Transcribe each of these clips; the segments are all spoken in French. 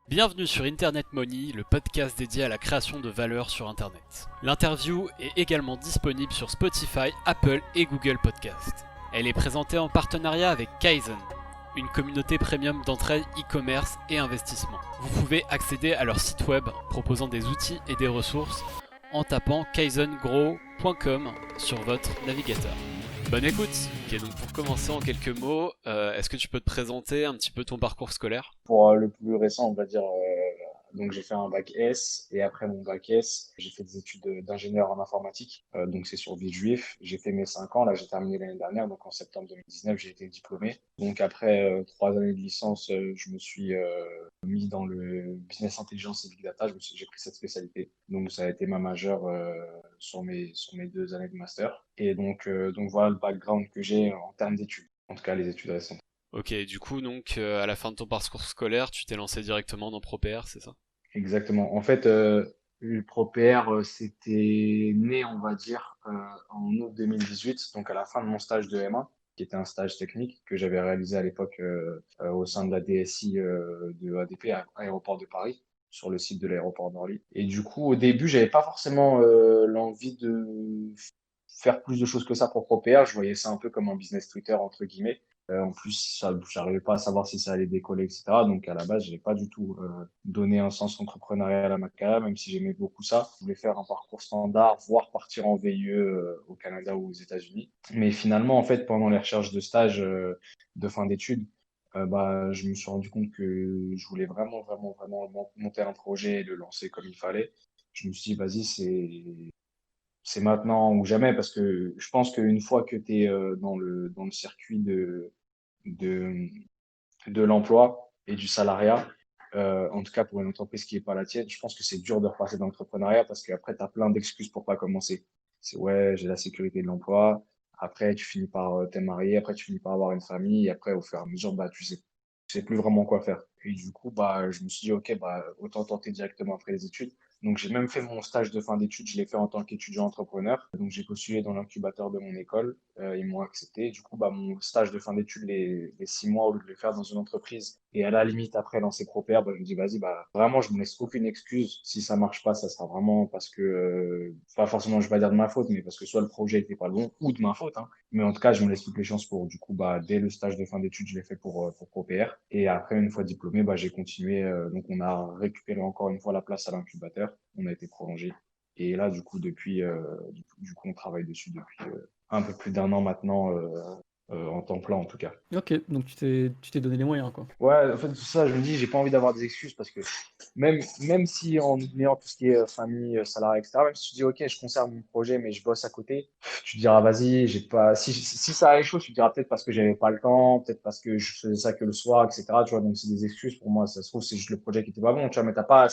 Bienvenue sur Internet Money, le podcast dédié à la création de valeur sur Internet. L'interview est également disponible sur Spotify, Apple et Google Podcast. Elle est présentée en partenariat avec Kaizen, une communauté premium d'entraide e-commerce et investissement. Vous pouvez accéder à leur site web proposant des outils et des ressources en tapant kaizengrow.com sur votre navigateur. Bonne écoute. Ok, donc pour commencer en quelques mots, est-ce que tu peux te présenter un petit peu ton parcours scolaire? Pour le plus récent, on va dire, donc j'ai fait un bac S et après mon bac S, j'ai fait des études d'ingénieur en informatique. Donc c'est sur Villejuif. J'ai fait mes 5 ans. Là, j'ai terminé l'année dernière. Donc en septembre 2019, j'ai été diplômé. Donc après 3 années de licence, je me suis mis dans le business intelligence et big data. J'ai pris cette spécialité. Donc ça a été ma majeure sur mes 2 années de master. Et donc voilà le background que j'ai en termes d'études. En tout cas, les études récentes. Ok, du coup, donc, à la fin de ton parcours scolaire, tu t'es lancé directement dans ProPR, c'est ça? Exactement. En fait, le ProPR, c'était né, on va dire, en août 2018, donc à la fin de mon stage de M1, qui était un stage technique que j'avais réalisé à l'époque au sein de la DSI de ADP, Aéroport de Paris, sur le site de l'aéroport d'Orly. Et du coup, au début, j'avais pas forcément l'envie de faire plus de choses que ça pour ProPR. Je voyais ça un peu comme un business Twitter, entre guillemets. En plus, j'arrivais pas à savoir si ça allait décoller, etc. Donc, à la base, je n'avais pas du tout donné un sens entrepreneurial à ma carrière, même si j'aimais beaucoup ça. Je voulais faire un parcours standard, voire partir en VIE au Canada ou aux États-Unis. Mais finalement, en fait, pendant les recherches de stage de fin d'études, bah, je me suis rendu compte que je voulais vraiment, vraiment, vraiment monter un projet et le lancer comme il fallait. Je me suis dit, vas-y, c'est maintenant ou jamais, parce que je pense qu'une fois que tu es dans le circuit de, de l'emploi et du salariat, en tout cas pour une entreprise qui n'est pas la tienne, je pense que c'est dur de repasser dans l'entrepreneuriat parce qu'après, tu as plein d'excuses pour pas commencer. C'est ouais, j'ai la sécurité de l'emploi. Après, tu finis par t'es marié. Après, tu finis par avoir une famille. Et après, au fur et à mesure, bah, tu sais plus vraiment quoi faire. Et du coup, bah, je me suis dit, OK, bah, autant tenter directement après les études. Donc, j'ai même fait mon stage de fin d'études. Je l'ai fait en tant qu'étudiant entrepreneur. Donc, j'ai postulé dans l'incubateur de mon école. Ils m'ont accepté. Du coup, bah, mon stage de fin d'études, les 6 mois, au lieu de les faire dans une entreprise et à la limite après lancer ProPair, bah, je me dis, vas-y, bah, vraiment, je me laisse aucune excuse. Si ça marche pas, ça sera vraiment parce que, pas forcément, je vais pas dire de ma faute, mais parce que soit le projet était pas le bon ou de ma faute, hein. Mais en tout cas, je me laisse toutes les chances pour, du coup, bah, dès le stage de fin d'études, je l'ai fait pour ProPR. Et après, une fois diplômé, bah, j'ai continué. Donc, on a récupéré encore une fois la place à l'incubateur. On a été prolongé. Et là, du coup, on travaille dessus depuis un peu plus d'1 an maintenant, en temps plein en tout cas. Ok, donc tu t'es donné les moyens, quoi. Ouais, en fait, tout ça, je me dis, j'ai pas envie d'avoir des excuses parce que même si en oubliant tout ce qui est famille, salarié, etc., même si tu dis, OK, je conserve mon projet, mais je bosse à côté, tu te diras, vas-y, j'ai pas, si ça a échoué, tu te diras peut-être parce que j'avais pas le temps, peut-être parce que je faisais ça que le soir, etc., tu vois, donc c'est des excuses pour moi. Ça se trouve, c'est juste le projet qui était pas bon, tu vois, mais t'as pas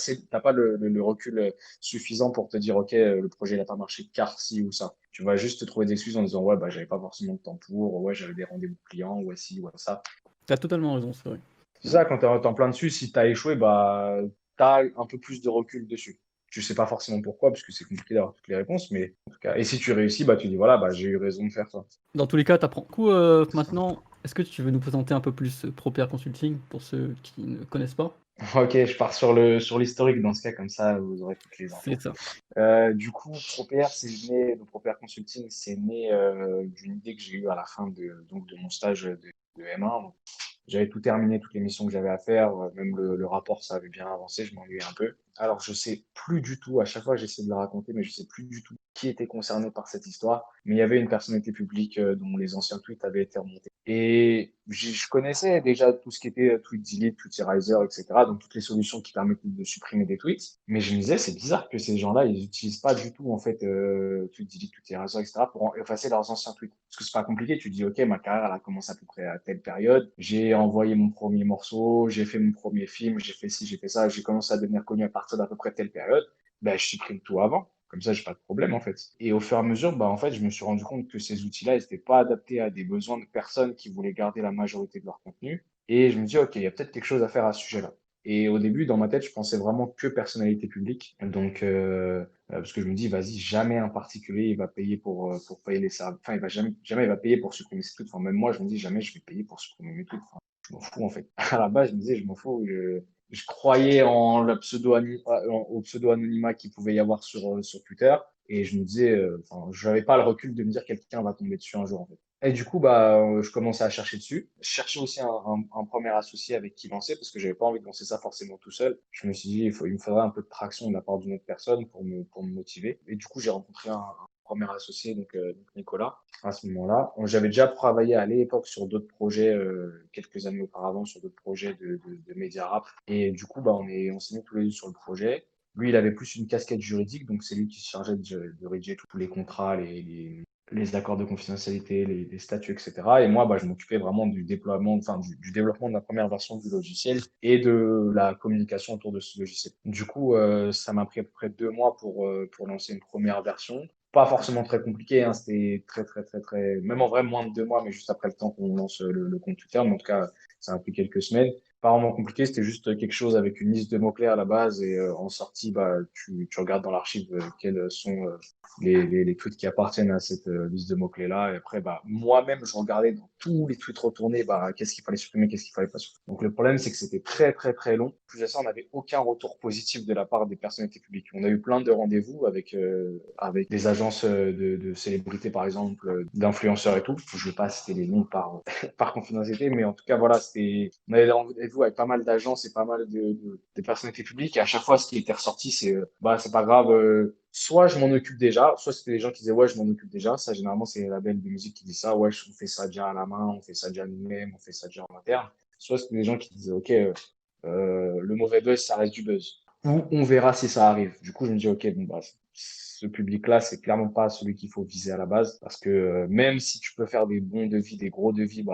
le recul suffisant pour te dire, OK, le projet n'a pas marché car ci ou ça. Tu vas juste te trouver des excuses en disant, ouais, bah, j'avais pas forcément de temps pour, ouais, j'avais des rendez-vous clients, ouais, ci, ouais, ça. T'as totalement raison, c'est vrai. C'est ça, quand tu es en plein dessus, si tu as échoué, bah, tu as un peu plus de recul dessus. Tu sais pas forcément pourquoi, parce que c'est compliqué d'avoir toutes les réponses, mais en tout cas, et si tu réussis, bah, tu dis voilà, bah, j'ai eu raison de faire ça. Dans tous les cas, t'apprends. Du coup, maintenant, est-ce que tu veux nous présenter un peu plus ProPair Consulting pour ceux qui ne connaissent pas? Ok, je pars sur l'historique dans ce cas, comme ça, vous aurez toutes les C'est infos. ça. Du coup, ProPR Consulting, c'est né d'une idée que j'ai eue à la fin de mon stage de M1. Donc, j'avais tout terminé, toutes les missions que j'avais à faire, même le rapport, ça avait bien avancé, je m'ennuyais un peu. Alors, je sais plus du tout, à chaque fois j'essaie de le raconter, mais je sais plus du tout qui était concerné par cette histoire. Mais il y avait une personnalité publique dont les anciens tweets avaient été remontés. Et je connaissais déjà tout ce qui était tweet delete, tweet eraser, etc. Donc toutes les solutions qui permettent de supprimer des tweets. Mais je me disais, c'est bizarre que ces gens-là, ils n'utilisent pas du tout en fait tweet delete, tweet eraser, etc. pour effacer leurs anciens tweets. Parce que c'est pas compliqué. Tu dis, ok, ma carrière elle a commencé à peu près à telle période. J'ai envoyé mon premier morceau, j'ai fait mon premier film, j'ai fait ci, j'ai fait ça. J'ai commencé à devenir connu à partir d'à peu près telle période. Ben, je supprime tout avant. Comme ça, j'ai pas de problème en fait. Et au fur et à mesure, bah, en fait, je me suis rendu compte que ces outils-là, ils n'étaient pas adaptés à des besoins de personnes qui voulaient garder la majorité de leur contenu. Et je me dis, OK, il y a peut-être quelque chose à faire à ce sujet-là. Et au début, dans ma tête, je pensais vraiment que personnalité publique. Donc, parce que je me dis, vas-y, jamais un particulier, il va payer pour payer les services. Enfin, il va jamais il va payer pour supprimer ses tweets. Enfin, même moi, je me dis, jamais je vais payer pour supprimer mes tweets. Enfin, je m'en fous, en fait. À la base, je me disais, je m'en fous. Je croyais en au pseudo-anonymat qu'il pouvait y avoir sur Twitter. Et je me disais, enfin, je n'avais pas le recul de me dire quelqu'un va tomber dessus un jour, en fait. Et du coup, je commençais à chercher dessus. Je cherchais aussi un premier associé avec qui lancer parce que j'avais pas envie de lancer ça forcément tout seul. Je me suis dit, il me faudrait un peu de traction de la part d'une autre personne pour me motiver. Et du coup, j'ai rencontré un premier associé, donc Nicolas, à ce moment-là. J'avais déjà travaillé à l'époque sur d'autres projets, quelques années auparavant, sur d'autres projets de médias rap. Et du coup, on s'est mis tous les deux sur le projet. Lui, il avait plus une casquette juridique, donc c'est lui qui se chargeait de rédiger tous les contrats, les accords de confidentialité, les statuts, etc. Et moi, je m'occupais vraiment du déploiement, enfin, du développement de la première version du logiciel et de la communication autour de ce logiciel. Du coup, ça m'a pris à peu près 2 mois pour lancer une première version. Pas forcément très compliqué, hein, c'était très, même en vrai, moins de 2 mois, mais juste après le temps qu'on lance le compte Twitter. Mais en tout cas, ça a pris quelques semaines. Pas vraiment compliqué, c'était juste quelque chose avec une liste de mots-clés à la base et en sortie, tu regardes dans l'archive quels sont les tweets qui appartiennent à cette liste de mots-clés-là. Et après, moi-même, je regardais dans tous les tweets retournés, qu'est-ce qu'il fallait supprimer, qu'est-ce qu'il fallait pas supprimer. Donc, le problème, c'est que c'était très long. Plus de ça, on n'avait aucun retour positif de la part des personnalités publiques. On a eu plein de rendez-vous avec des agences de célébrités, par exemple, d'influenceurs et tout. Je ne vais pas citer les noms par confidentialité, mais en tout cas, voilà, on avait rendez-vous avec pas mal d'agences et pas mal de personnalités publiques. Et à chaque fois, ce qui était ressorti, c'est pas grave. Soit je m'en occupe déjà, soit c'était les gens qui disaient ouais, je m'en occupe déjà. Ça, généralement, c'est les labels de musique qui disent ça. Ouais, on fait ça déjà à la main, on fait ça déjà nous-mêmes, on fait ça déjà en interne. Soit c'était des gens qui disaient ok, le mauvais buzz, ça reste du buzz. Ou on verra si ça arrive. Du coup, je me dis ok, ce public-là, c'est clairement pas celui qu'il faut viser à la base parce que même si tu peux faire des bons devis, des gros devis,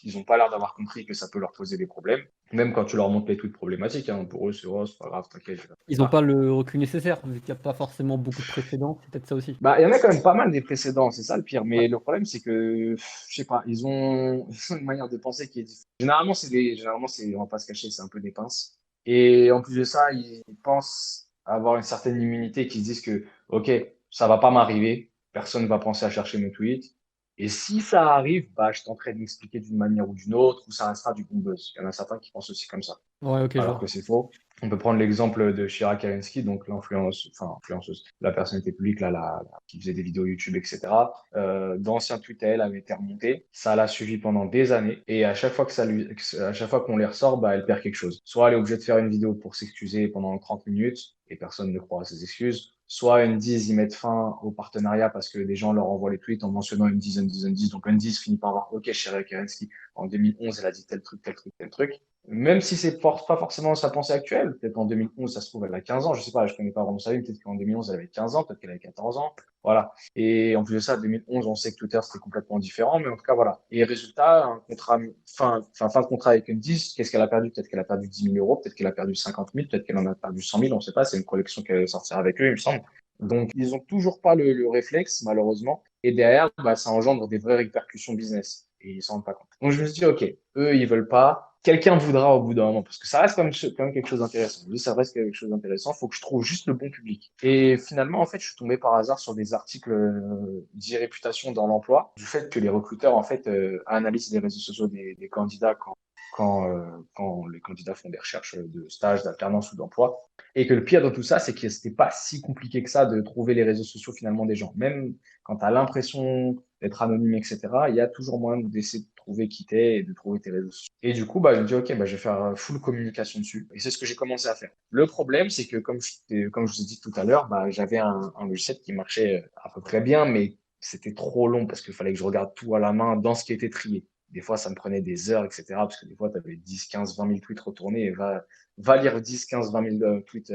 ils ont pas l'air d'avoir compris que ça peut leur poser des problèmes. Même quand tu leur montres les tweets problématiques, hein, pour eux, c'est pas grave, t'inquiète. Ils n'ont pas le recul nécessaire, vu qu'il n'y a pas forcément beaucoup de précédents, c'est peut-être ça aussi. Il y en a quand même pas mal des précédents, c'est ça le pire. Mais le problème, c'est que, je sais pas, ils ont une manière de penser qui est différente. Généralement, on va pas se cacher, c'est un peu des pinces. Et en plus de ça, ils pensent avoir une certaine immunité qui se disent que, OK, ça va pas m'arriver, personne va penser à chercher mes tweets. Et si ça arrive, je tenterai de m'expliquer d'une manière ou d'une autre, ou ça restera du bon buzz. Il y en a certains qui pensent aussi comme ça Ouais, ok, je alors vois. que c'est faux. On peut prendre l'exemple de Shira Karinsky, donc influenceuse, la personnalité publique qui faisait des vidéos YouTube, etc. D'anciens tweets à elle avaient été remontés. Ça l'a suivi pendant des années. Et à chaque fois à chaque fois qu'on les ressort, elle perd quelque chose. Soit elle est obligée de faire une vidéo pour s'excuser pendant 30 minutes et personne ne croit à ses excuses. Soit Undies, ils mettent fin au partenariat parce que des gens leur envoient les tweets en mentionnant Undies. Donc Undies finit par avoir OK, Shira Karinsky, en 2011, elle a dit tel truc, tel truc, tel truc. Même si c'est pas forcément sa pensée actuelle, peut-être qu'en 2011, ça se trouve, elle a 15 ans, je sais pas, je connais pas vraiment sa vie, peut-être qu'en 2011, elle avait 15 ans, peut-être qu'elle avait 14 ans, voilà. Et en plus de ça, 2011, on sait que Twitter, c'était complètement différent, mais en tout cas, voilà. Et résultat, un contrat, fin de contrat avec une 10, qu'est-ce qu'elle a perdu? Peut-être qu'elle a perdu 10 000 euros, peut-être qu'elle a perdu 50 000, peut-être qu'elle en a perdu 100 000, on sait pas, c'est une collection qu'elle sortir avec eux, il me semble. Donc, ils ont toujours pas le réflexe, malheureusement. Et derrière, ça engendre des vraies répercussions business. Et ils s'en rendent pas compte. Donc, je me suis dit, OK, eux, ils veulent pas. Quelqu'un voudra au bout d'un moment, parce que ça reste quand même quelque chose d'intéressant. Oui, ça reste quelque chose d'intéressant. Il faut que je trouve juste le bon public. Et finalement, en fait, je suis tombé par hasard sur des articles d'e-réputation dans l'emploi, du fait que les recruteurs, en fait, analysent les réseaux sociaux des candidats quand les candidats font des recherches de stage, d'alternance ou d'emploi. Et que le pire de tout ça, c'est que c'était pas si compliqué que ça de trouver les réseaux sociaux finalement des gens. Même quand tu as l'impression d'être anonyme, etc., il y a toujours moyen d'essayer de trouver qui t'es et de trouver tes réseaux sociaux. Et du coup, je me dis, OK, je vais faire full communication dessus. Et c'est ce que j'ai commencé à faire. Le problème, c'est que comme je vous ai dit tout à l'heure, j'avais un logiciel qui marchait à peu près bien, mais c'était trop long parce qu'il fallait que je regarde tout à la main dans ce qui était trié. Des fois, ça me prenait des heures, etc. Parce que des fois, tu avais 10, 15, 20 000 tweets retournés et va lire 10, 15, 20 000 tweets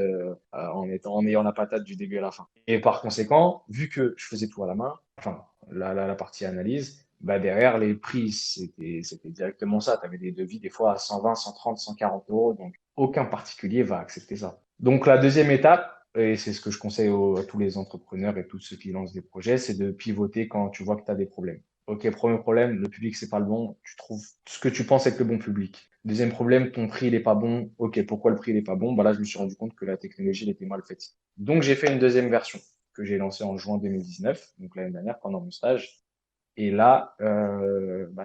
en ayant la patate du début à la fin. Et par conséquent, vu que je faisais tout à la main, enfin, la partie analyse, derrière les prix, c'était directement ça. Tu avais des devis des fois à 120, 130, 140 euros. Donc, aucun particulier va accepter ça. Donc, la deuxième étape, et c'est ce que je conseille à tous les entrepreneurs et tous ceux qui lancent des projets, c'est de pivoter quand tu vois que tu as des problèmes. OK, premier problème, le public, c'est pas le bon. Tu trouves ce que tu penses être le bon public. Deuxième problème, ton prix, il est pas bon. OK, pourquoi le prix, il est pas bon? Là, je me suis rendu compte que la technologie, elle était mal faite. Donc, j'ai fait une deuxième version que j'ai lancée en juin 2019, donc l'année dernière, pendant mon stage. Et là,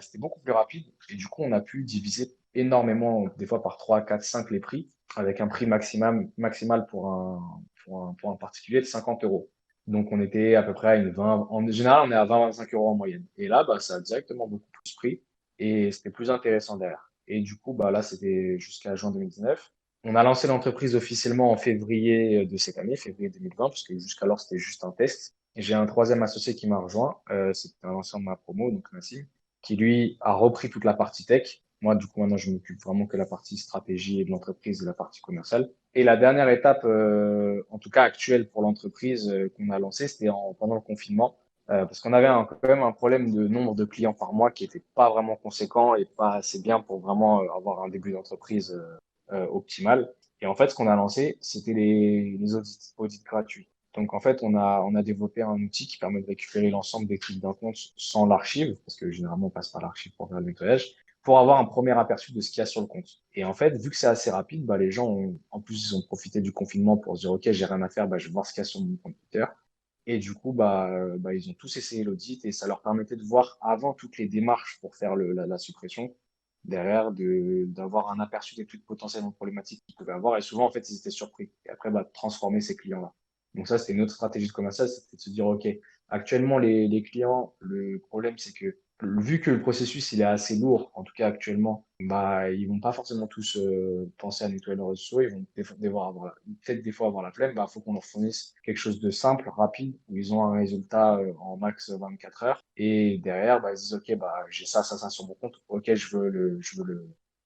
c'était beaucoup plus rapide. Et du coup, on a pu diviser énormément, des fois par 3, 4, 5 les prix avec un prix maximal pour un particulier de 50 euros. Donc, on était à peu près à en général, on est à 20-25 euros en moyenne. Et là, bah, ça a directement beaucoup plus pris et c'était plus intéressant derrière. Et du coup, bah, là, c'était jusqu'à juin 2019. On a lancé l'entreprise officiellement en février de cette année, février 2020, parce que jusqu'alors, c'était juste un test. Et j'ai un troisième associé qui m'a rejoint, c'était un ancien de ma promo, donc Nassim, qui lui a repris toute la partie tech. Moi, du coup, maintenant, je m'occupe vraiment que de la partie stratégie de l'entreprise et la partie commerciale. Et la dernière étape, en tout cas actuelle pour l'entreprise qu'on a lancée, c'était pendant le confinement, parce qu'on avait quand même un problème de nombre de clients par mois qui était pas vraiment conséquent et pas assez bien pour vraiment avoir un début d'entreprise optimal. Et en fait, ce qu'on a lancé, c'était les audits gratuits. Donc, en fait, on a développé un outil qui permet de récupérer l'ensemble des clics d'un compte sans l'archive, parce que généralement, on passe par l'archive pour faire le nettoyage, pour avoir un premier aperçu de ce qu'il y a sur le compte. Et en fait, vu que c'est assez rapide, bah, les gens en plus, ils ont profité du confinement pour se dire, OK, j'ai rien à faire, bah, je vais voir ce qu'il y a sur mon compte Twitter. Et du coup, bah, ils ont tous essayé l'audit et ça leur permettait de voir avant toutes les démarches pour faire la suppression, derrière, d'avoir un aperçu des trucs potentiellement problématiques qu'ils pouvaient avoir. Et souvent, en fait, ils étaient surpris. Et après, bah, de transformer ces clients-là. Donc ça, c'était une autre stratégie de commercial, c'était de se dire, OK, actuellement, les clients, le problème, c'est que vu que le processus il est assez lourd, en tout cas actuellement, bah ils vont pas forcément tous penser à nettoyer leurs réseaux sociaux, ils vont peut-être des fois avoir la flemme, bah faut qu'on leur fournisse quelque chose de simple, rapide, où ils ont un résultat en max 24 heures, et derrière bah ils se disent ok bah j'ai ça sur mon compte, ok je veux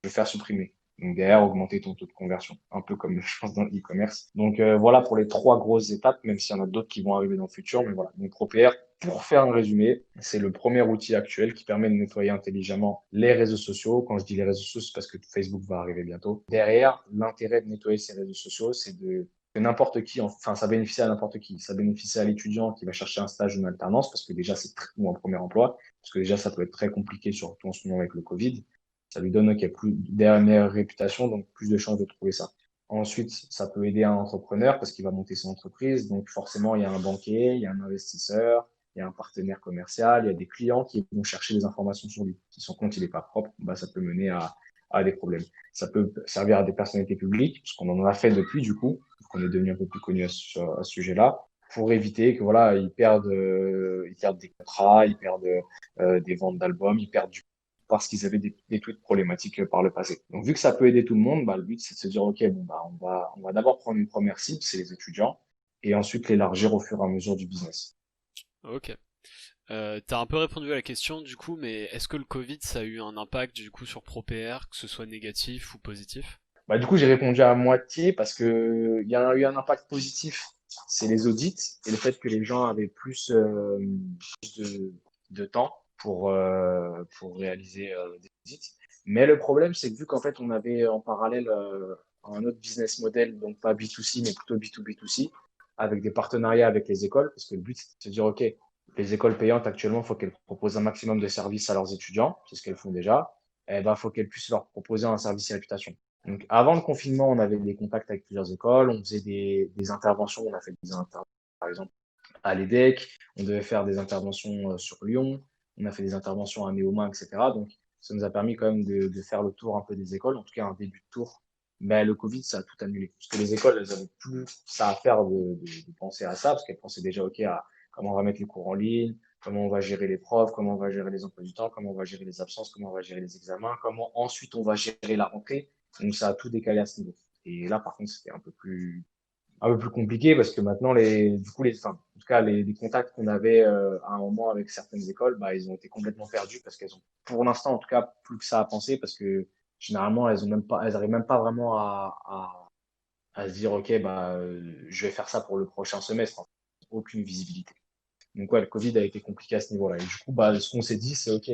faire supprimer. Donc derrière, augmenter ton taux de conversion, un peu comme je pense dans l'e-commerce. Donc voilà pour les trois grosses étapes, même s'il y en a d'autres qui vont arriver dans le futur. Mais voilà, donc ProPR, pour faire un résumé, c'est le premier outil actuel qui permet de nettoyer intelligemment les réseaux sociaux. Quand je dis les réseaux sociaux, c'est parce que Facebook va arriver bientôt. Derrière, l'intérêt de nettoyer ces réseaux sociaux, c'est que n'importe qui, enfin, ça bénéficie à n'importe qui. Ça bénéficie à l'étudiant qui va chercher un stage ou une alternance, parce que déjà, ou un premier emploi, parce que déjà, ça peut être très compliqué, surtout en ce moment avec le Covid. Ça lui donne plus derrière une meilleure réputation, donc plus de chances de trouver ça. Ensuite, ça peut aider un entrepreneur parce qu'il va monter son entreprise. Donc forcément, il y a un banquier, il y a un investisseur, il y a un partenaire commercial, il y a des clients qui vont chercher des informations sur lui. Si son compte il n'est pas propre, bah, ça peut mener à des problèmes. Ça peut servir à des personnalités publiques, parce qu'on en a fait depuis du coup, qu'on est devenu un peu plus connu à ce sujet-là, pour éviter que voilà, ils perdent des contrats, ils perdent des ventes d'albums, ils perdent du parce qu'ils avaient des tweets problématiques par le passé. Donc, vu que ça peut aider tout le monde, bah, le but, c'est de se dire, OK, bon, bah, on va d'abord prendre une première cible, c'est les étudiants, et ensuite l'élargir au fur et à mesure du business. Ok. T'as un peu répondu à la question du coup, mais est-ce que le Covid ça a eu un impact du coup sur ProPR, que ce soit négatif ou positif? Bah, du coup, j'ai répondu à moitié parce que il y a eu un impact positif, c'est les audits et le fait que les gens avaient plus de temps pour réaliser des audits. Mais le problème, c'est que vu qu'en fait, on avait en parallèle un autre business model, donc pas B2C, mais plutôt B2B2C, avec des partenariats avec les écoles, parce que le but, c'est de se dire, OK, les écoles payantes, actuellement, il faut qu'elles proposent un maximum de services à leurs étudiants, c'est ce qu'elles font déjà. Eh ben, faut qu'elles puissent leur proposer un service réputation. Donc, avant le confinement, on avait des contacts avec plusieurs écoles, on faisait des interventions, on a fait des interventions, par exemple, à l'EDEC, on devait faire des interventions sur Lyon, on a fait des interventions à Néoma, etc. Donc, ça nous a permis quand même de faire le tour un peu des écoles, en tout cas un début de tour. Mais le Covid, ça a tout annulé. Parce que les écoles, elles avaient plus ça à faire de penser à ça, parce qu'elles pensaient déjà, OK, à comment on va mettre les cours en ligne, comment on va gérer les profs, comment on va gérer les emplois du temps, comment on va gérer les absences, comment on va gérer les examens, comment ensuite on va gérer la rentrée. Donc, ça a tout décalé à ce niveau. Et là, par contre, c'était un peu plus compliqué parce que maintenant, enfin, en tout cas, les contacts qu'on avait à un moment avec certaines écoles, bah, ils ont été complètement perdus parce qu'elles ont, pour l'instant, en tout cas, plus que ça à penser parce que généralement, elles arrivent même pas vraiment à se dire, OK, bah, je vais faire ça pour le prochain semestre. Aucune visibilité. Donc, ouais, le Covid a été compliqué à ce niveau-là. Et du coup, bah, ce qu'on s'est dit, c'est OK.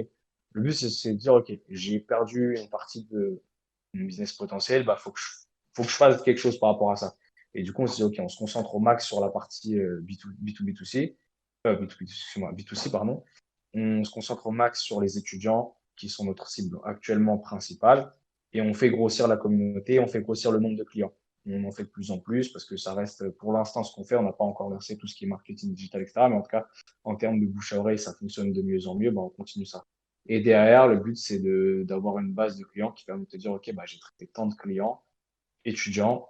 Le but, c'est de dire, OK, j'ai perdu une partie de mon business potentiel, bah, faut que je fasse quelque chose par rapport à ça. Et du coup, on s'est dit, OK, on se concentre au max sur la partie B2B2C, B2C, pardon. On se concentre au max sur les étudiants qui sont notre cible actuellement principale et on fait grossir la communauté, on fait grossir le nombre de clients. On en fait de plus en plus parce que ça reste pour l'instant ce qu'on fait. On n'a pas encore lancé tout ce qui est marketing digital, etc. Mais en tout cas, en termes de bouche à oreille, ça fonctionne de mieux en mieux. Bah, on continue ça. Et derrière, le but, c'est d'avoir une base de clients qui permet de te dire, OK, bah, j'ai traité tant de clients étudiant,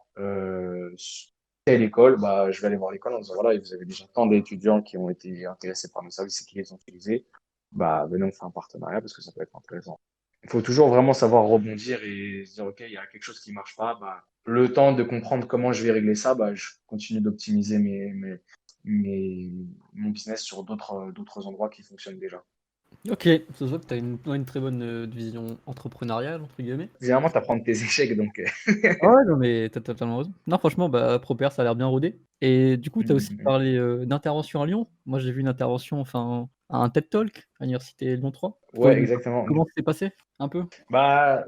telle école, bah, je vais aller voir l'école en disant, voilà, vous avez déjà tant d'étudiants qui ont été intéressés par nos services et qui les ont utilisés, bah, venez, on fait un partenariat parce que ça peut être intéressant. Il faut toujours vraiment savoir rebondir et se dire, OK, il y a quelque chose qui marche pas, bah, le temps de comprendre comment je vais régler ça, bah, je continue d'optimiser mes, mon business sur d'autres endroits qui fonctionnent déjà. Ok, ça se voit que tu as une très bonne vision entrepreneuriale, entre guillemets. Généralement, tu apprends de tes échecs, donc, Ah ouais, non, mais t'as totalement raison. Non, franchement, bah, Proper, ça a l'air bien rodé. Et du coup, tu as aussi parlé d'intervention à Lyon. Moi, j'ai vu une intervention, enfin, à un TED Talk à l'université Lyon 3. Tu pourrais Ouais, nous dire exactement. comment ça s'est passé, un peu? Bah,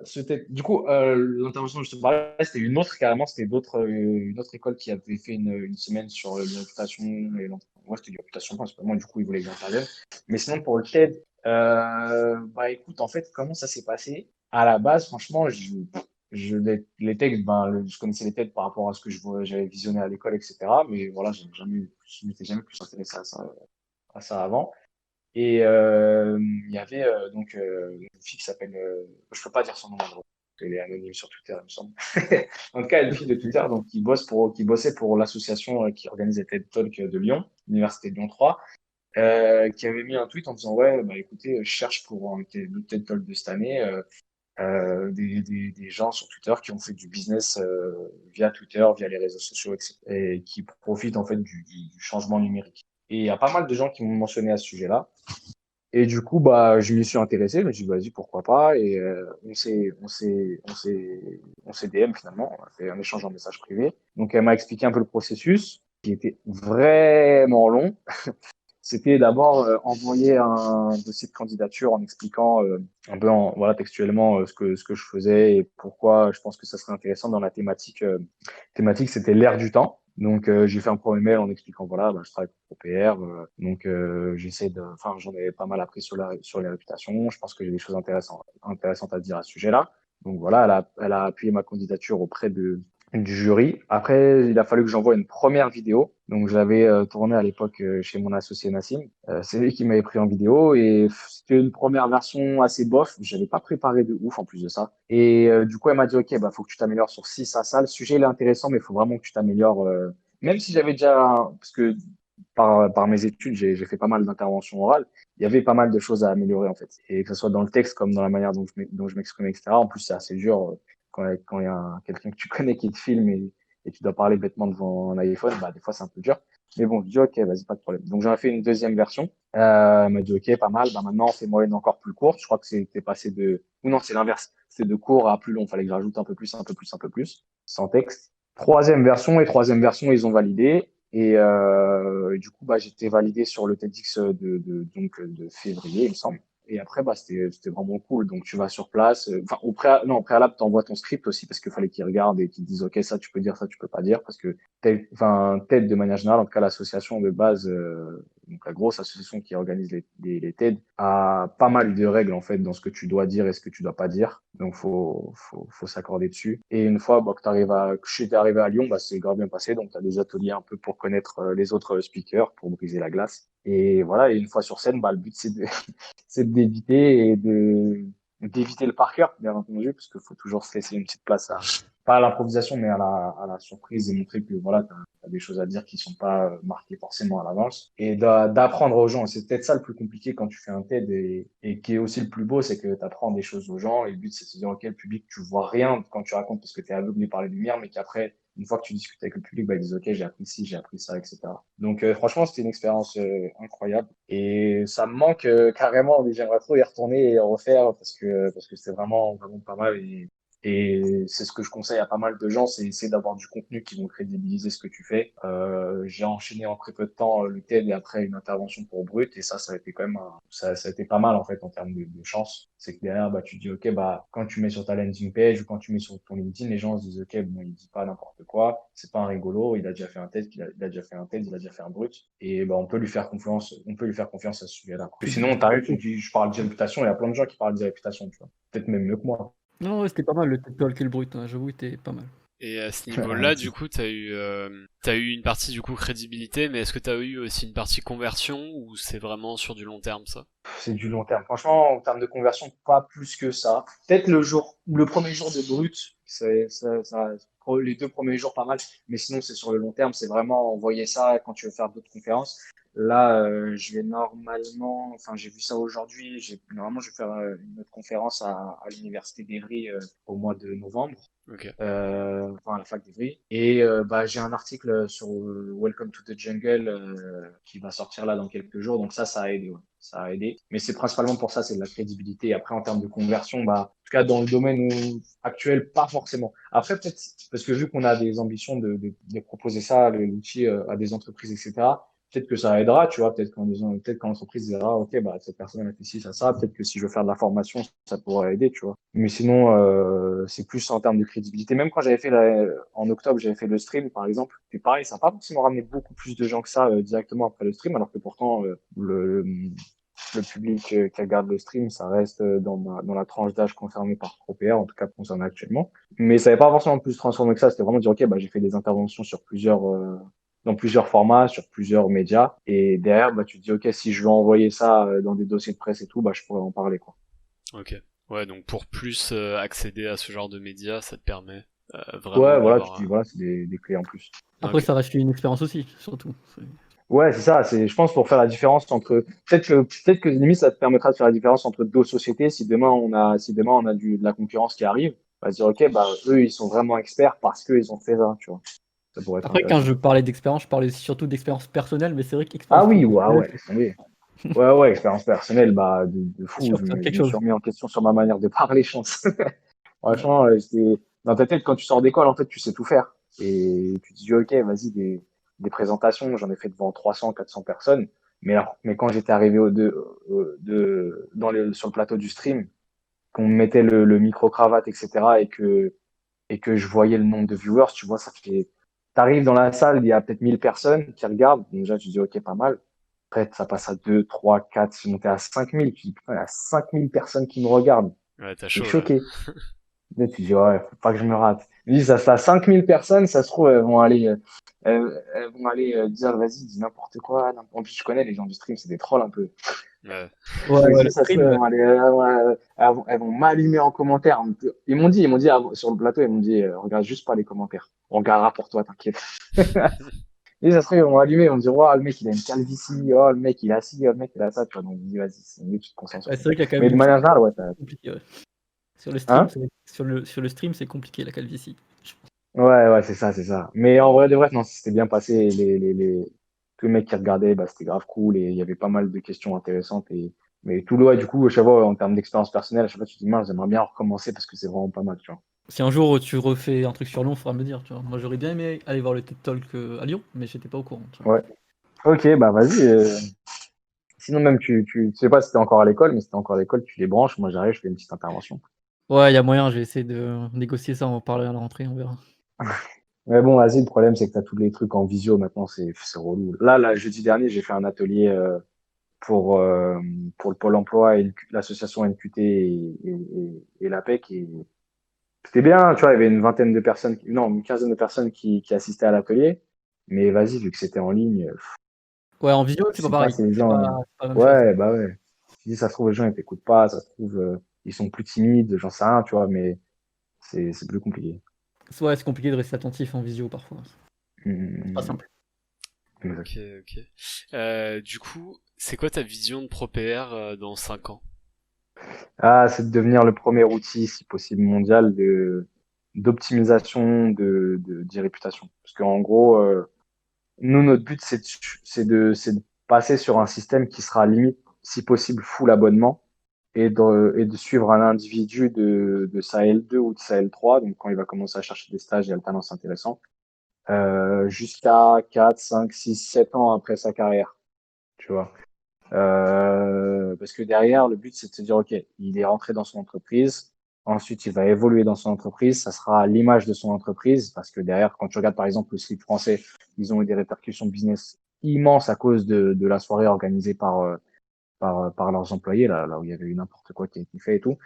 du coup, l'intervention dont je te parlais, c'était une autre carrément, c'était une autre école qui avait fait une semaine sur les réputations et moi, c'était les réputations principalement, du coup, ils voulaient que j'intervienne. Mais sinon, pour le TED, bah, écoute, en fait, comment ça s'est passé? À la base, franchement, les textes, ben, je connaissais les TED par rapport à ce que j'avais visionné à l'école, etc. Mais voilà, je m'étais jamais plus intéressé à ça avant. Et il y avait une fille qui s'appelle, je peux pas dire son nom, en gros, parce qu'elle est anonyme sur Twitter, il me semble. En tout cas, une fille de Twitter, donc qui bossait pour l'association qui organise les TED Talks de Lyon, l'université de Lyon 3, qui avait mis un tweet en disant ouais, bah écoutez, je cherche pour le TED Talk de cette année des gens sur Twitter qui ont fait du business via Twitter, via les réseaux sociaux, etc., et qui profitent en fait du changement numérique. Et il y a pas mal de gens qui m'ont mentionné à ce sujet-là. Et du coup, bah, je m'y suis intéressé. Je me suis dit, vas-y, pourquoi pas. Et on s'est DM finalement. On a fait un échange en message privé. Donc, elle m'a expliqué un peu le processus, qui était vraiment long. C'était d'abord envoyer un dossier de candidature en expliquant un peu voilà, textuellement ce que je faisais et pourquoi je pense que ça serait intéressant dans la thématique. Thématique, c'était l'ère du temps. Donc, j'ai fait un premier mail en expliquant, voilà, bah, je travaille pour OPR. Donc, enfin, j'en ai pas mal appris sur les réputations. Je pense que j'ai des choses intéressantes à dire à ce sujet-là. Donc, voilà, elle a appuyé ma candidature auprès du jury. Après, il a fallu que j'envoie une première vidéo. Donc, je l'avais tournée à l'époque chez mon associé Nassim. C'est lui qui m'avait pris en vidéo et c'était une première version assez bof. J'avais pas préparé de ouf en plus de ça. Et du coup, elle m'a dit, OK, bah, faut que tu t'améliores sur ci, ça. Le sujet, il est intéressant, mais il faut vraiment que tu t'améliores. Même si j'avais déjà, parce que par mes études, j'ai fait pas mal d'interventions orales. Il y avait pas mal de choses à améliorer, en fait. Et que ce soit dans le texte comme dans la manière dont je m'exprime, etc. En plus, c'est assez dur quand il y a quelqu'un que tu connais qui te filme et tu dois parler bêtement devant un iPhone, bah, des fois, c'est un peu dur. Mais bon, je dis, OK, vas-y, pas de problème. Donc, j'en ai fait une deuxième version. Elle m'a dit, OK, pas mal. Bah, maintenant, fais-moi une encore plus courte. Je crois que c'était passé ou non, c'est l'inverse. C'était de court à plus long. Fallait que je rajoute un peu plus, un peu plus, un peu plus, sans texte. Troisième version, ils ont validé. Et du coup, bah, j'étais validé sur le TEDx de février, il me semble. Et après, bah, c'était vraiment cool. Donc, tu vas sur place. Enfin, non, au préalable, t'envoies ton script aussi parce qu'il fallait qu'ils regardent et qu'ils disent, OK, ça, tu peux dire, ça, tu peux pas dire. Parce que TED, de manière générale, en tout cas, l'association de base, donc la grosse association qui organise les TED, a pas mal de règles, en fait, dans ce que tu dois dire et ce que tu dois pas dire. Donc, faut s'accorder dessus. Et une fois, bah, que j'étais arrivé à Lyon, bah, c'est grave bien passé. Donc, tu as des ateliers un peu pour connaître les autres speakers, pour briser la glace. Et voilà. Et une fois sur scène, bah, le but, c'est d'éviter d'éviter le par cœur, bien entendu, parce qu'il faut toujours se laisser une petite place pas à l'improvisation, mais à la surprise et montrer que voilà, t'as des choses à dire qui sont pas marquées forcément à l'avance et d'apprendre aux gens. C'est peut-être ça le plus compliqué quand tu fais un TED et qui est aussi le plus beau, c'est que tu apprends des choses aux gens et le but c'est de se dire, OK, le public, tu vois rien quand tu racontes parce que tu es aveuglé par les lumières, mais qu'après, une fois que tu discutes avec le public, bah, ils disent, OK, j'ai appris ci, j'ai appris ça, etc. Donc, franchement, c'était une expérience incroyable et ça me manque carrément, mais j'aimerais trop y retourner et refaire parce que c'est vraiment pas mal et c'est ce que je conseille à pas mal de gens, c'est essayer d'avoir du contenu qui vont crédibiliser ce que tu fais. J'ai enchaîné en très peu de temps le TED et après une intervention pour Brut et ça a été quand même ça a été pas mal en fait en termes de chance. C'est que derrière, bah, tu te dis, OK, bah, quand tu mets sur ta landing page ou quand tu mets sur ton LinkedIn, les gens se disent, OK, bon, il dit pas n'importe quoi, c'est pas un rigolo, il a déjà fait un TED, il a déjà fait un TED, il a déjà fait un Brut et bah, on peut lui faire confiance à ce sujet-là. Sinon, t'arrives, tu dis, je parle de réputation, il y a plein de gens qui parlent de réputation, tu vois. Peut-être même mieux que moi. Non, ouais, c'était pas mal le TED Talk et le brut, hein, j'avoue, c'était pas mal. Et à ce Ah, niveau-là, du merci. coup, t'as eu une partie du coup crédibilité, mais est-ce que t'as eu aussi une partie conversion ou c'est vraiment sur du long terme ça? C'est du long terme. Franchement, en termes de conversion, pas plus que ça. Peut-être le premier jour de brut, Les 2 premiers jours, pas mal. Mais sinon, c'est sur le long terme. C'est vraiment envoyer ça quand tu veux faire d'autres conférences. Là, je vais normalement, enfin, j'ai vu ça aujourd'hui. Normalement, je vais faire une autre conférence à l'université d'Evry au mois de novembre, Ok. enfin à la fac d'Evry. Et bah, j'ai un article sur Welcome to the Jungle qui va sortir là dans quelques jours. Donc ça a aidé. Ouais. Ça a aidé. Mais c'est principalement pour ça, c'est de la crédibilité. Et après, en termes de conversion, bah, en tout cas, dans le domaine actuel, pas forcément. Après, peut-être, parce que vu qu'on a des ambitions de proposer ça, l'outil à des entreprises, etc., peut-être que ça aidera, tu vois. Peut-être quand l'entreprise dira, OK, bah, cette personne elle a fait ci, ça. Peut-être que si je veux faire de la formation, ça pourrait aider, tu vois. Mais sinon, c'est plus en termes de crédibilité. Même quand en octobre, j'avais fait le stream, par exemple. C'est pareil, ça n'a pas forcément ramené beaucoup plus de gens que ça directement après le stream, alors que pourtant, le public qui regarde le stream, ça reste dans la tranche d'âge concernée par ProPR, en tout cas concernée actuellement. Mais ça n'avait pas forcément plus transformé que ça. C'était vraiment dire, OK, bah, j'ai fait des interventions dans plusieurs formats, sur plusieurs médias. Et derrière, bah, tu te dis, OK, si je veux envoyer ça dans des dossiers de presse et tout, bah, je pourrais en parler, quoi. Ok. Ouais, donc pour plus accéder à ce genre de médias, ça te permet vraiment Ouais, voilà, tu te dis, d'avoir. voilà, c'est des clés en plus. Après, Ok. ça reste une expérience aussi, surtout. Ouais, c'est ça. Je pense, pour faire la différence entre, peut-être que limite, ça te permettra de faire la différence entre deux sociétés. Si demain on a de la concurrence qui arrive, on va se dire, OK, bah, eux, ils sont vraiment experts parce qu'ils ont fait ça, tu vois. Ça pourrait être Après, quand intéressant. je parlais d'expérience, je parlais surtout d'expérience personnelle, mais c'est vrai Ah qu'expérience oui, ouais, professionnelle, ouais, laisse tomber. Ouais, ouais, expérience personnelle, bah, de c'est fou. sûr Je que c'est me, quelque je me suis chose. remis en question sur ma manière de parler, je pense. Ouais. Franchement, dans ta tête, quand tu sors d'école, en fait, tu sais tout faire. Et tu te dis, OK, vas-y, des présentations, j'en ai fait devant 300, 400 personnes. Mais quand j'étais arrivé sur le plateau du stream, qu'on me mettait le micro-cravate, etc., et que je voyais le nombre de viewers, tu vois, t'arrives dans la salle, il y a peut-être 1000 personnes qui regardent. Donc déjà, tu te dis, OK, pas mal. Après, ça passe à 2, 3, 4, c'est monté à 5000. Tu dis, putain, il y a 5000 personnes qui me regardent. Ouais, t'as T'es chaud là. choqué. Là, tu dis, ouais, faut pas que je me rate. Ils disent, ça fait 5000 personnes, ça se trouve, elles vont aller dire, vas-y, dis n'importe quoi. En plus, je connais les gens du stream, c'est des trolls un peu. Ouais. Ouais, Donc, ouais, le ça se trouve, stream, elles vont m'allumer en commentaire. Ils m'ont dit sur le plateau, ils m'ont dit, regarde juste pas les commentaires. On regardera pour toi, t'inquiète. Et ça se trouve, ils vont allumer, ils vont dire, oh, le mec, il a une calvitie, oh, le mec, il a ci, oh, le mec, il a ça, tu vois. Donc, je dis, vas-y, c'est mieux, tu te concentres sur ouais, ton c'est vrai truc. qu'il y a quand même Mais de une manière petite générale, ouais, compliquée. Ouais. Sur le stream, hein? sur le stream, c'est compliqué la calvitie. Ouais, ouais, c'est ça, c'est ça. Mais en vrai de vrai, non, c'était bien passé. Tous les mecs qui regardaient, bah, c'était grave cool et il y avait pas mal de questions intéressantes. Mais tout le, ouais, du coup, à chaque fois, en termes d'expérience personnelle, à chaque fois, tu te dis, mince, j'aimerais bien recommencer parce que c'est vraiment pas mal, tu vois. Si un jour tu refais un truc sur Lyon, il faudra me dire, tu vois. Moi, j'aurais bien aimé aller voir le TED Talk à Lyon, mais j'étais pas au courant, tu vois. Ouais. Ok, bah vas-y. Sinon, même, tu sais pas si t'es encore à l'école, mais si t'es encore à l'école, tu les branches. Moi, j'arrive, je fais une petite intervention. Ouais, il y a moyen, je vais essayer de négocier ça, on va parler à la rentrée, on verra. Mais bon, vas-y, le problème, c'est que t'as tous les trucs en visio maintenant, c'est relou. Là, jeudi dernier, j'ai fait un atelier pour, euh, pour le Pôle emploi et l'association NQT et l'APEC. Et c'était bien, tu vois, il y avait une vingtaine de personnes, non, une quinzaine de personnes qui assistaient à l'atelier. Mais vas-y, vu que c'était en ligne, Ouais, en visio, c'est je pas sais pas pareil. si les gens. C'est pas la même chose. Ouais, bah ouais. Je dis, ça se trouve, les gens, ils t'écoutent pas, ça se trouve, ils sont plus timides, j'en sais rien, tu vois, mais c'est plus compliqué. Ouais, c'est compliqué de rester attentif en visio parfois. C'est pas Hum, simple. exact. Ok, ok. Du coup, c'est quoi ta vision de ProPR dans 5 ans? Ah, c'est de devenir le premier outil, si possible, mondial d'optimisation d'e-réputation. Parce qu'en gros, nous, notre but, c'est de passer sur un système qui sera limite, si possible, full abonnement et de suivre un individu de sa L2 ou de sa L3, donc quand il va commencer à chercher des stages et alternances intéressants, jusqu'à 4, 5, 6, 7 ans après sa carrière, tu vois. Parce que derrière, le but, c'est de se dire, OK, il est rentré dans son entreprise. Ensuite, il va évoluer dans son entreprise. Ça sera à l'image de son entreprise. Parce que derrière, quand tu regardes, par exemple, le slip français, ils ont eu des répercussions business immenses à cause de la soirée organisée par leurs employés, là où il y avait eu n'importe quoi qui a été fait et tout.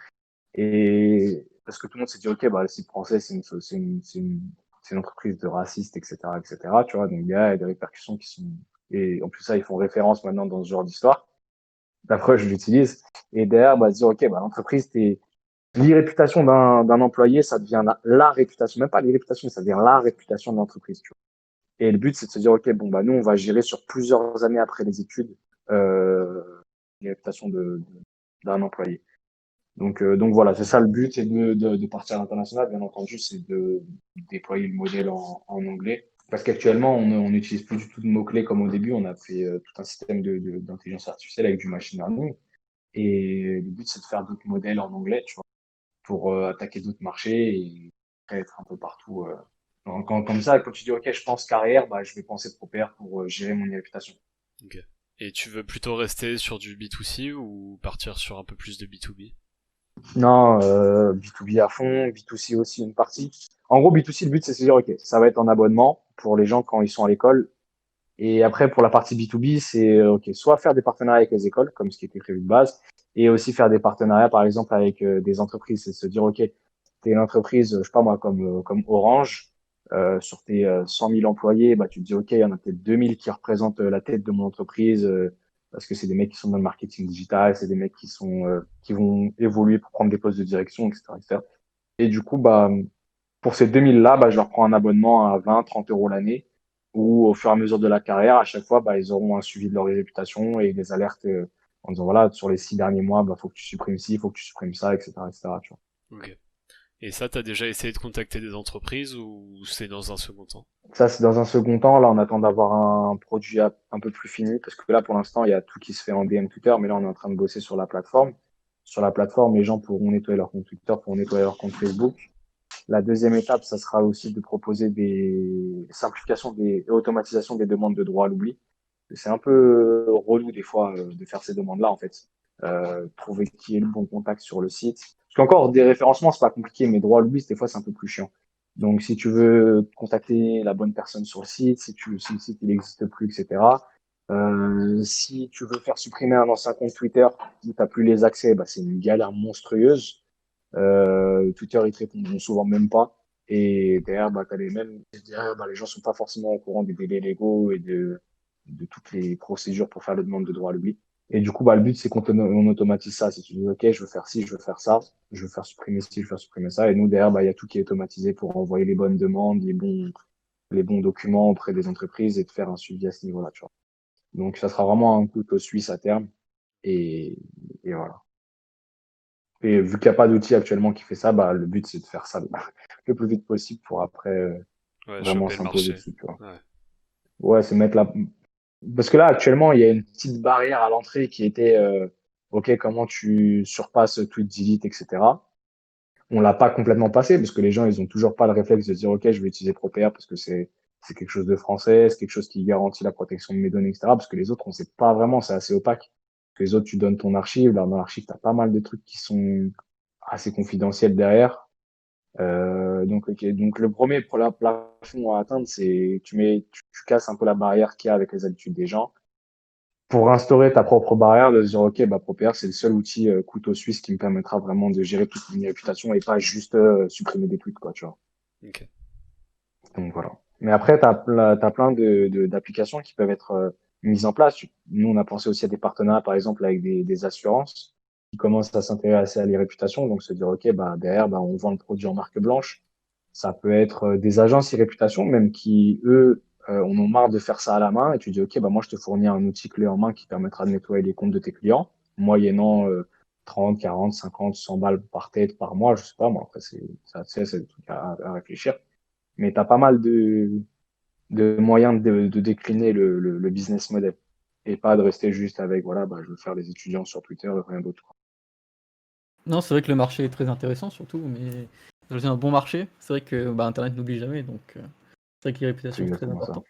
Et parce que tout le monde s'est dit, OK, bah, le slip français, c'est une entreprise de racistes, etc., etc., tu vois. Donc, il y a des répercussions qui sont, et en plus, ça, ils font référence maintenant dans ce genre d'histoire. L'approche, je l'utilise. Et derrière, bah, se dire, OK, bah, l'entreprise, l'irréputation d'un employé, ça devient la réputation, même pas l'irréputation, ça devient la réputation de l'entreprise, tu vois. Et le but, c'est de se dire, OK, bon, bah, nous, on va gérer sur plusieurs années après les études, euh, la réputation d'un employé. Donc voilà, c'est ça le but, c'est de partir à l'international, bien entendu, c'est de déployer le modèle en anglais. Parce qu'actuellement, on n'utilise plus du tout de mots-clés comme au début, on a fait tout un système d'intelligence artificielle avec du machine learning. Et le but, c'est de faire d'autres modèles en anglais, tu vois, pour attaquer d'autres marchés et après être un peu partout. Comme ça, quand tu dis, OK, je pense carrière, bah, je vais penser ProPR pour gérer mon réputation. Ok. Et tu veux plutôt rester sur du B2C ou partir sur un peu plus de B2B? Non, B2B à fond, B2C aussi une partie. En gros, B2C, le but, c'est de se dire, OK, ça va être en abonnement pour les gens quand ils sont à l'école. Et après, pour la partie B2B, c'est, OK, soit faire des partenariats avec les écoles, comme ce qui était prévu de base, et aussi faire des partenariats, par exemple, avec des entreprises. C'est de se dire, OK, t'es une entreprise, je sais pas moi, comme Orange, sur tes 100 000 employés, bah, tu te dis, OK, il y en a peut-être 2000 qui représentent la tête de mon entreprise, parce que c'est des mecs qui sont dans le marketing digital, c'est des mecs qui vont évoluer pour prendre des postes de direction, etc., etc. Et du coup, bah, pour ces 2000-là, bah, je leur prends un abonnement à 20, 30 euros l'année, où au fur et à mesure de la carrière, à chaque fois, bah, ils auront un suivi de leur réputation et des alertes en disant, voilà, sur les 6 derniers mois, bah, faut que tu supprimes ci, faut que tu supprimes ça, etc., etc., tu vois. Ok. Et ça, t'as déjà essayé de contacter des entreprises ou c'est dans un second temps? Ça, c'est dans un second temps. Là, on attend d'avoir un produit un peu plus fini parce que là, pour l'instant, il y a tout qui se fait en DM Twitter, mais là, on est en train de bosser sur la plateforme. Sur la plateforme, les gens pourront nettoyer leur compte Twitter, pourront nettoyer leur compte Facebook. La deuxième étape, ça sera aussi de proposer des simplifications et automatisations des demandes de droit à l'oubli. C'est un peu relou des fois de faire ces demandes-là, en fait. Trouver qui est le bon contact sur le site. Parce qu'encore, des référencements, c'est pas compliqué, mais droit à l'oubli, des fois, c'est un peu plus chiant. Donc, si tu veux contacter la bonne personne sur le site, si le site il n'existe plus, etc. Si tu veux faire supprimer un ancien compte Twitter où tu n'as plus les accès, bah, c'est une galère monstrueuse. Twitter, ils te répondront souvent même pas. Et derrière, bah, derrière, bah, les gens sont pas forcément au courant des délais légaux et de toutes les procédures pour faire la demande de droit à l'oubli. Et du coup, bah, le but, c'est on automatise ça. Si tu dis, OK, je veux faire ci, je veux faire ça, je veux faire supprimer ci, je veux faire supprimer ça. Et nous, derrière, bah, il y a tout qui est automatisé pour envoyer les bonnes demandes, les bons documents auprès des entreprises et de faire un suivi à ce niveau-là, tu vois. Donc, ça sera vraiment un couteau suisse à terme. Et, et voilà. Et vu qu'il n'y a pas d'outil actuellement qui fait ça, bah, le but, c'est de faire ça le plus vite possible pour après Ouais, vraiment choper le s'imposer marché. dessus, tu vois. Ouais. Ouais, c'est mettre la... Parce que là, actuellement, il y a une petite barrière à l'entrée qui était, OK, comment tu surpasses tweet delete, etc. On l'a pas complètement passé parce que les gens, ils ont toujours pas le réflexe de se dire, OK, je vais utiliser ProPR parce que c'est quelque chose de français, c'est quelque chose qui garantit la protection de mes données, etc. Parce que les autres, on sait pas vraiment, c'est assez opaque. Les autres, tu donnes ton archive, là, dans l'archive, tu as pas mal de trucs qui sont assez confidentiels derrière. Donc le premier plafond à atteindre, c'est tu casses un peu la barrière qu'il y a avec les habitudes des gens pour instaurer ta propre barrière, de se dire ok, bah ProPR c'est le seul outil couteau suisse qui me permettra vraiment de gérer toute mon réputation et pas juste supprimer des tweets quoi, tu vois. Ok. Donc voilà. Mais après t'as plein d'applications qui peuvent être mises en place. Nous on a pensé aussi à des partenariats par exemple avec des assurances qui commencent à s'intéresser à les réputations, donc se dire ok bah derrière bah on vend le produit en marque blanche. Ça peut être des agences e-réputation, même qui, eux, en ont marre de faire ça à la main. Et tu dis, OK, bah, moi, je te fournis un outil clé en main qui permettra de nettoyer les comptes de tes clients, moyennant 30, 40, 50, 100 balles par tête par mois. Je sais pas, moi, après, c'est des trucs à réfléchir. Mais tu as pas mal de moyens de décliner le business model. Et pas de rester juste avec, voilà, bah, je veux faire les étudiants sur Twitter et rien d'autre. Non, c'est vrai que le marché est très intéressant surtout, mais c'est un bon marché. C'est vrai que bah, Internet n'oublie jamais, donc c'est vrai que les C'est réputations c'est très exactement ça. important.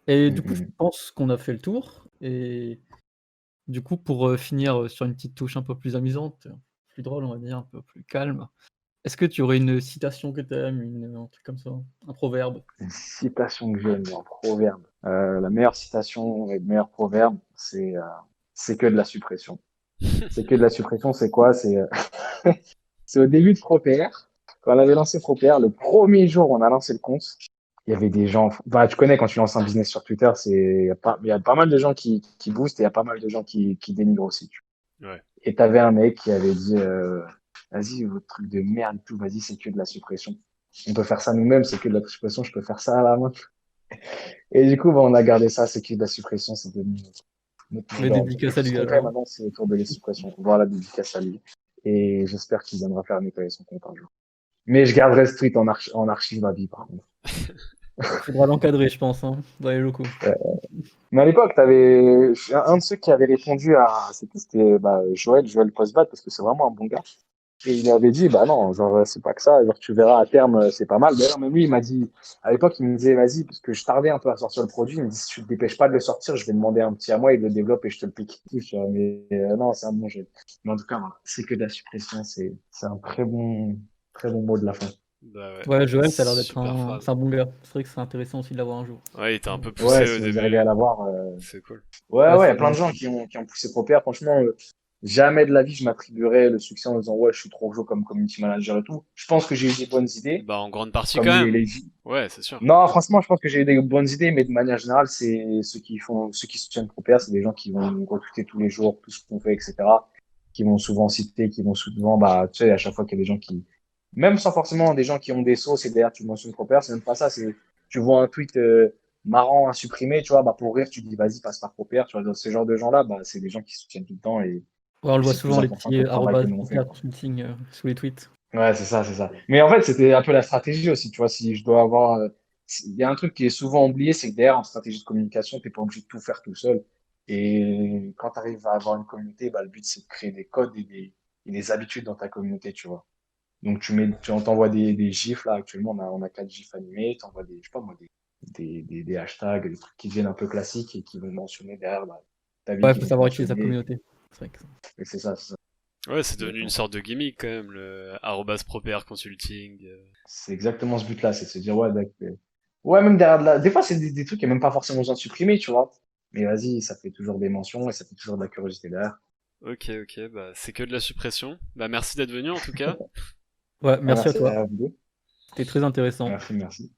Et du coup, je Mm, pense qu'on a fait le tour. Et du coup, pour finir sur une petite touche un peu plus amusante, plus drôle, on va dire, un peu plus calme. Est-ce que tu aurais une citation que tu aimes, un truc comme ça, un proverbe? Une citation que j'aime, un proverbe. La meilleure citation et le meilleur proverbe, c'est que de la suppression. C'est que de la suppression, c'est quoi? C'est au début de ProPR. Quand on avait lancé ProPR, le premier jour où on a lancé le compte, il y avait des gens. Bah, tu connais quand tu lances un business sur Twitter, il y a pas mal de gens qui boostent et il y a pas mal de gens qui dénigrent aussi. Ouais. Et t'avais un mec qui avait dit vas-y, votre truc de merde et tout, vas-y, c'est que de la suppression. On peut faire ça nous-mêmes, c'est que de la suppression, je peux faire ça à la main. Et du coup, bah, on a gardé ça, c'est que de la suppression, c'est devenu notre mot Mais d'ordre. Et dédicace à tout ce lui qu'on fait alors. maintenant, c'est autour de la suppression. Voilà, dédicace à lui. Et j'espère qu'il viendra faire nettoyer son compte un jour. Mais je garderai Street en archive à vie, par contre. Faudra l'encadrer, je pense, hein, dans les locaux. Mais à l'époque, t'avais un de ceux qui avait répondu à, c'était bah, Joël Postbat, parce que c'est vraiment un bon gars. Et il avait dit, bah non, genre, c'est pas que ça, genre, tu verras à terme, c'est pas mal. D'ailleurs, même lui, il m'a dit, à l'époque, il me disait, vas-y, parce que je tardais un peu à sortir le produit, il me dit, si tu te dépêches pas de le sortir, je vais demander un petit à moi, il le développe et je te le pique. Je dis, mais non, c'est un bon jeu. Mais en tout cas, voilà, c'est que de la suppression, c'est un très bon mot de la fin. Bah ouais. Ouais, Joël, ça a l'air d'être Super phrase. c'est un bon gars. C'est vrai que c'est intéressant aussi de l'avoir un jour. Ouais, il était un peu Ouais, poussé au si vous arrivez à début. l'avoir, C'est cool. ouais, Ouais, ouais, il y c'est a plein de gens qui ont poussé Propère. Franchement, jamais de la vie, je m'attribuerais le succès en disant, ouais, je suis trop chaud comme community manager et tout. Je pense que j'ai eu des bonnes idées, Bah en grande partie comme quand lui et même. Lady. Ouais, c'est sûr. Non, franchement, je pense que j'ai eu des bonnes idées, mais de manière générale, c'est ceux qui soutiennent Propère, c'est des gens qui vont nous retweeter tous les jours, tout ce qu'on fait, etc. Qui vont souvent citer, qui vont souvent, bah, tu sais, à chaque fois qu'il y a des gens qui, même sans forcément des gens qui ont des sauces et derrière tu mentionnes Propère, c'est même pas ça, c'est, tu vois un tweet, marrant à supprimer, tu vois, bah, pour rire, tu dis, vas-y, passe par Propère, tu vois, dans ce genre de gens-là, bah, c'est des gens qui soutiennent tout le temps Ouais, on le et voit c'est plus souvent les important petits que le travail que nous on fait, arrobas quoi. consulting sous les tweets. Ouais, c'est ça, c'est ça. Mais en fait, c'était un peu la stratégie aussi, tu vois, si je dois avoir, il y a un truc qui est souvent oublié, c'est que derrière, en stratégie de communication, t'es pas obligé de tout faire tout seul. Et quand tu arrives à avoir une communauté, bah, le but, c'est de créer des codes et des habitudes dans ta communauté, tu vois. Donc, t'envoies des gifs, là, actuellement, on a 4 gifs animés, t'envoies des, je sais pas moi, des hashtags, des trucs qui deviennent un peu classiques et qui vont mentionner derrière, bah, ta vie, Ouais, qui faut vont te savoir utiliser sa mentionner. communauté. C'est vrai que Et c'est ça, c'est ça. Ouais, c'est devenu une Exactement. sorte de gimmick quand même, le arrobas Propère Consulting. C'est exactement ce but-là, c'est de se dire, ouais, ouais, même derrière des fois, c'est des trucs qui n'ont même pas forcément besoin de supprimer, tu vois. Mais vas-y, ça fait toujours des mentions et ça fait toujours de la curiosité derrière. Ok, bah c'est que de la suppression. Bah merci d'être venu en tout cas. ouais, Ah, merci à merci toi. à vous deux. C'était très intéressant. Merci, merci.